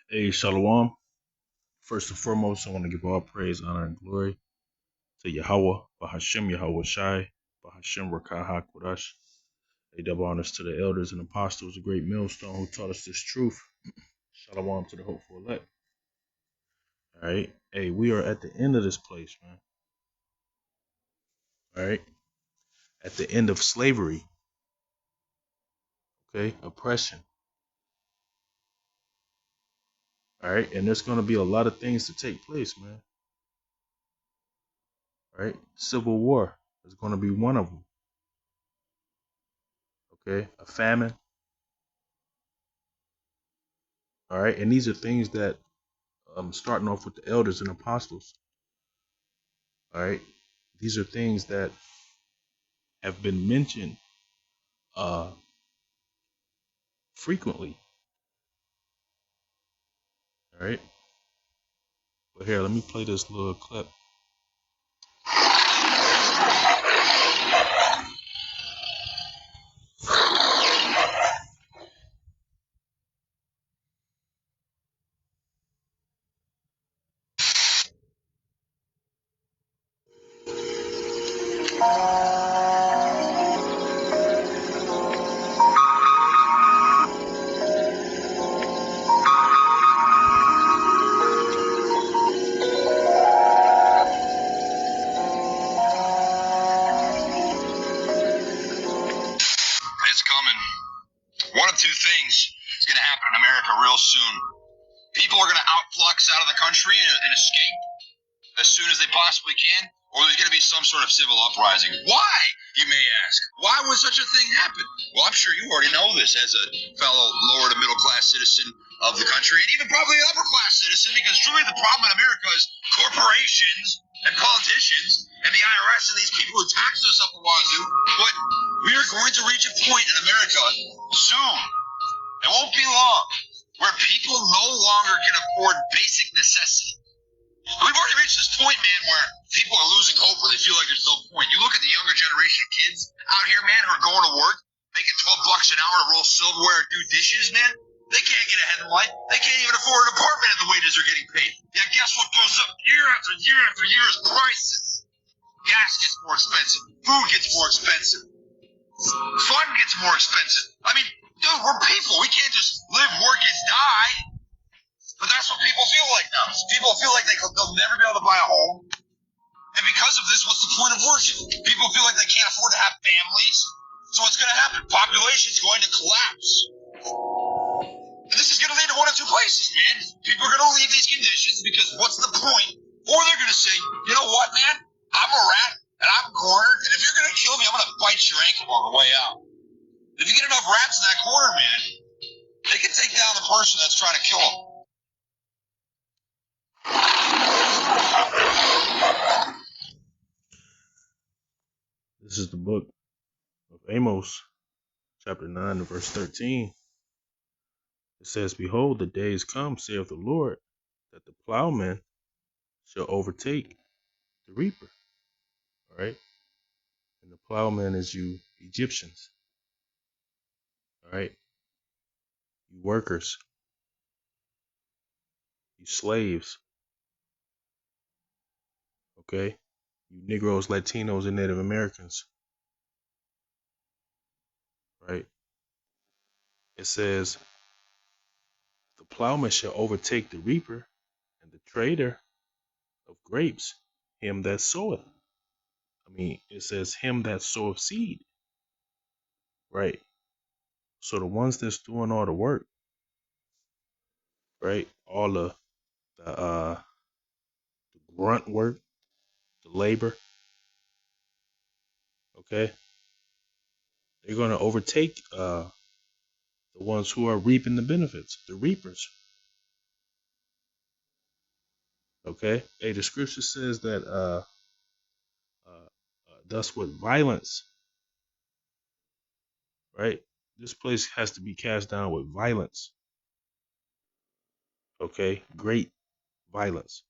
Hey, Shalom. First and foremost, I want to give all praise, honor, and glory to Yahweh, Bahashem Yahweh Shai, Bahashem Rakah HaKodash. A double honors to the elders and apostles, a great millstone who taught us this truth. Shalom to the hopeful elect. All right. Hey, we are at the end of this place, man. All right. At the end of slavery. Okay. Oppression. All right. And there's going to be a lot of things to take place, man. All right. Civil war is going to be one of them. Okay. A famine. All right. And these are things that starting off with the elders and apostles. All right. These are things that have been mentioned uh, frequently. All right. But here, let me play this little clip. It's coming. One of two things is going to happen in America real soon. People are going to outflux out of the country and escape as soon as they possibly can, or there's going to be some sort of civil uprising. Why, you may ask? Why would such a thing happen? Well, I'm sure you already know this as a fellow lower to middle class citizen of the country, and even probably an upper class citizen, because truly the problem in America is corporations and politicians and the IRS and these people who tax us up the wazoo. But we are going to reach a point in America soon, it won't be long, where people no longer can afford basic necessities. We've already reached this point, man, where people are losing hope, where they feel like there's no point. You look at the younger generation of kids out here, man, who are going to work, making $12 an hour to roll silverware and do dishes, man. They can't get ahead in life. They can't even afford an apartment at the wages they're getting paid. Yeah, guess what goes up year after year after year is prices. Gas gets more expensive. Food gets more expensive. Fun gets more expensive. I mean, dude, we're people. We can't just live, work, and die. But that's what people feel like now. People feel like they'll never be able to buy a home. And because of this, what's the point of working? People feel like they can't afford to have families. So what's going to happen? Population's going to collapse. And this is going to lead to one of two places, man. People are going to leave these conditions because what's the point? Or they're going to say, you know what, man? I'm a rat and I'm cornered. And if you're going to kill me, I'm going to bite your ankle on the way out. If you get enough rats in that corner, man, they can take down the person that's trying to kill them. This is the book of Amos, chapter 9, verse 13. It says, Behold, the days come, saith the Lord, that the plowman shall overtake the reaper. All right. And the plowman is you Egyptians. All right. You workers. You slaves. Okay. You Negroes, Latinos, and Native Americans. Right. It says, the plowman shall overtake the reaper, and the trader of grapes, him that soweth. It says him that soweth seed. Right. So the ones that's doing all the work, right? All the grunt work, the labor, okay? They're gonna overtake the ones who are reaping the benefits, the reapers. Okay? Hey, the scripture says that thus with violence, right? This place has to be cast down with violence. Okay, great violence.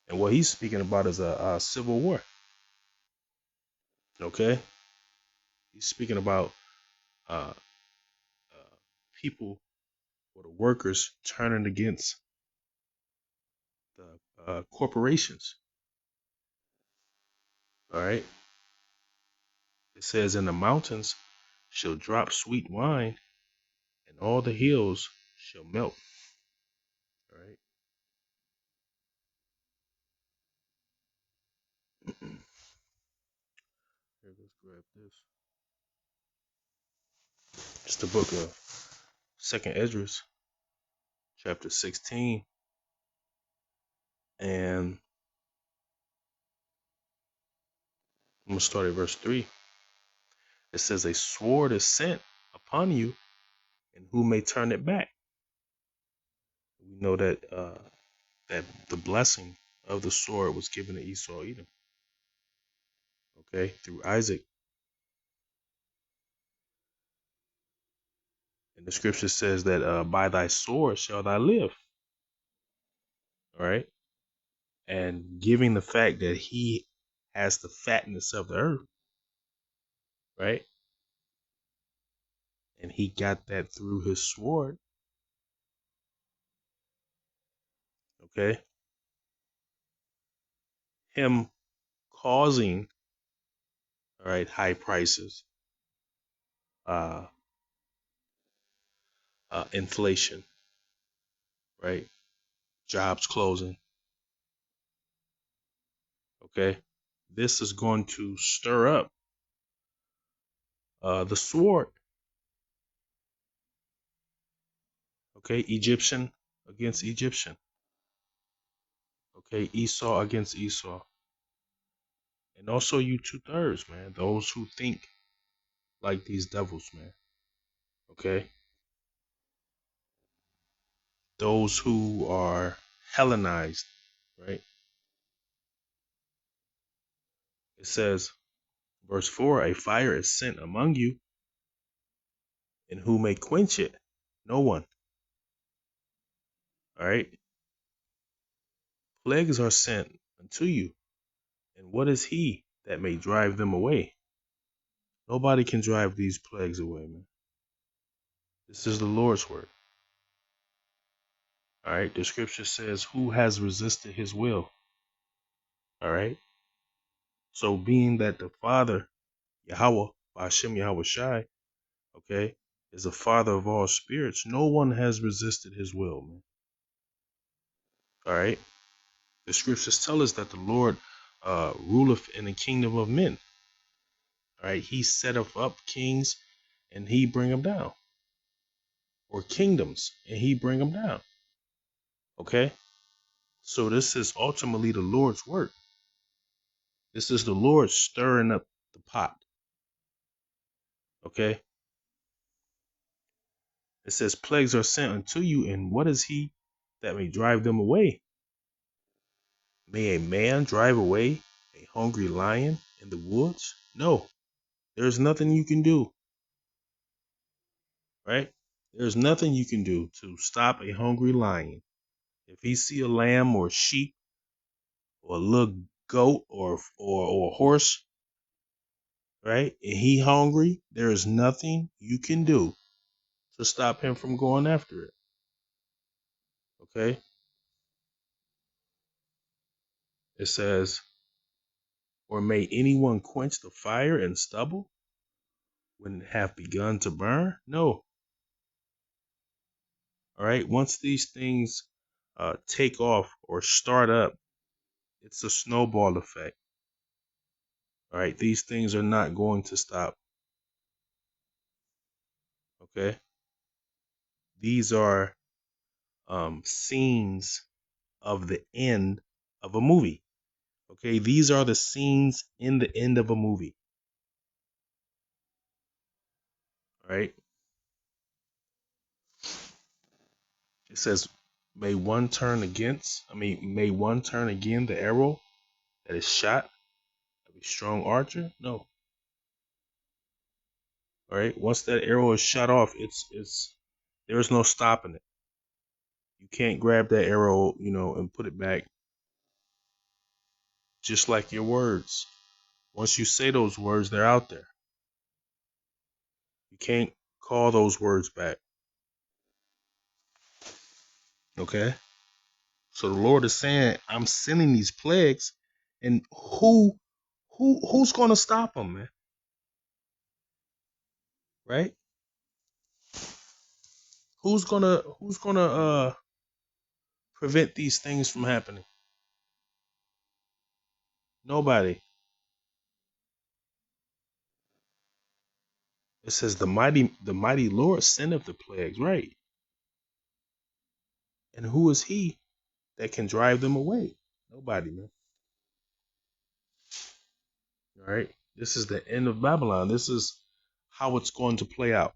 And what he's speaking about is a civil war. Okay, he's speaking about people or the workers turning against the corporations. All right. It says, "In the mountains shall drop sweet wine, and all the hills shall melt." All right. Here, let's grab this. It's the book of Second Esdras, chapter 16, and I'm gonna start at verse 3. It says, "A sword is sent upon you, and who may turn it back?" We know that the blessing of the sword was given to Esau Edom, okay, through Isaac. And the scripture says that by thy sword shall thou live. All right. And giving the fact that he has the fatness of the earth, right? And he got that through his sword, okay? Him causing, all right, high prices, uh, inflation, right? Jobs closing, okay? This is going to stir up the sword, okay? Egyptian against Egyptian, okay? Esau against Esau. And also you 2/3, man. Those who think like these devils, man, okay? Those who are Hellenized, right? It says, verse 4, "A fire is sent among you, and who may quench it? No one." All right. "Plagues are sent unto you, and what is he that may drive them away?" Nobody can drive these plagues away, man. This is the Lord's word. All right. The scripture says, "Who has resisted his will?" All right. So being that the Father, Yahweh, Hashem Yahweh Shai, okay, is the Father of all spirits, no one has resisted his will, man. All right. The scriptures tell us that the Lord ruleth in the kingdom of men. All right. He setteth up kings and he bring them down, or kingdoms and he bring them down. Okay. So this is ultimately the Lord's work. This is the Lord stirring up the pot. Okay. It says, "Plagues are sent unto you, and what is he that may drive them away? May a man drive away a hungry lion in the woods? No, there's nothing you can do, right? There's nothing you can do to stop a hungry lion. If he see a lamb or sheep or a little goat or a horse, right, and he hungry, there is nothing you can do to stop him from going after it. Okay? It says, "Or may anyone quench the fire and stubble when it hath begun to burn?" No. All right. Once these things take off or start up, it's a snowball effect. All right. These things are not going to stop. Okay. These are scenes of the end of a movie. Okay. These are the scenes in the end of a movie. All right. It says, may one turn again the arrow that is shot of a strong archer? No. All right. Once that arrow is shot off, it's there is no stopping it. You can't grab that arrow, and put it back. Just like your words. Once you say those words, they're out there. You can't call those words back. Okay? So the Lord is saying, I'm sending these plagues, and who's gonna stop them, man? Right? Who's gonna prevent these things from happening? Nobody. It says the mighty Lord sendeth the plagues, right? And who is he that can drive them away? Nobody, man. All right. This is the end of Babylon. This is how it's going to play out.